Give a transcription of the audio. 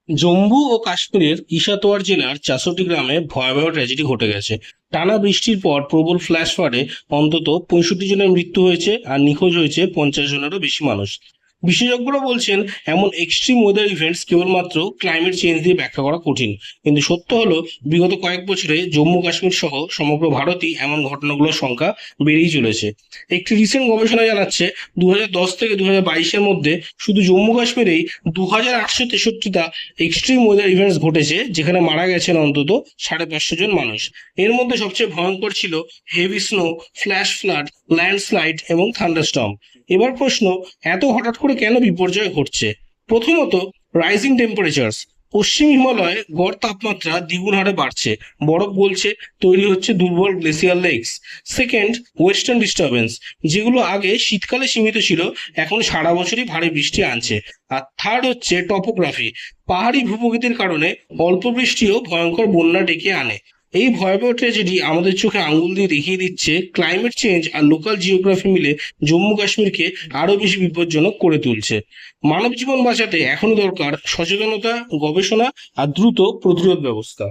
জম্মু ও কাশ্মীরের কিশতওয়াড় জেলার ৬৪ গ্রামে ভয়াবহ ট্র্যাজেডি ঘটে গেছে। টানা বৃষ্টির পর প্রবল ফ্ল্যাশ ফ্লাডে অন্তত ৬৫ জনের মৃত্যু হয়েছে আর নিখোঁজ হয়েছে ৫০ জনেরও বেশি মানুষ। বিশেষজ্ঞরা বলছেন, এমন এক্সট্রিম ওয়েদার ইভেন্টস কেবলমাত্র ক্লাইমেট চেঞ্জ দিয়ে ব্যাখ্যা করা কঠিন। কিন্তু সত্য হলো, বিগত কয়েক বছরে জম্মু কাশ্মীর সহ সমগ্র ভারতই এমন ঘটনাগুলোর সংখ্যা বেড়েই চলেছে। একটি রিসেন্ট গবেষণা জানাচ্ছে, ২০১০ থেকে ২০২২-এর মধ্যে শুধু জম্মু কাশ্মীরেই ২,৮৬৩টা এক্সট্রিম ওয়েদার ইভেন্টস ঘটেছে, যেখানে মারা গেছেন অন্তত ৫৫০ জন মানুষ। এর মধ্যে সবচেয়ে ভয়ঙ্কর ছিল heavy snow, flash flood, landslide এবং থান্ডারস্টর্ম। এবার প্রশ্ন, এত হঠাৎ করে কেন বিপর্যয় ঘটছে? প্রথমত, রাইজিং টেম্পারেচার্স। পশ্চিম হিমালয়ে গড় তাপমাত্রা দ্বিগুণ হারে বাড়ছে, বরফ গলছে, তৈরি হচ্ছে দুর্বল glacier lakes. Second, western disturbance, যেগুলো আগে শীতকালে সীমিত ছিল, এখন সারা বছরই ভারী বৃষ্টি আনছে। আর থার্ড হচ্ছে টপোগ্রাফি। পাহাড়ি ভূপ্রকৃতির কারণে অল্প বৃষ্টিও ভয়ঙ্কর বন্যা ডেকে আনে। এই ভয়াবহ ট্র্যাজেডি আমাদের চোখে আঙুল দিয়ে দেখিয়ে দিচ্ছে, ক্লাইমেট চেঞ্জ আর লোকাল জিওগ্রাফি মিলে জম্মু কাশ্মীরকে আরো বেশি বিপজ্জনক করে তুলছে। মানব জীবন বাঁচাতে এখনো দরকার সচেতনতা, গবেষণা আর দ্রুত প্রতিরোধ ব্যবস্থা।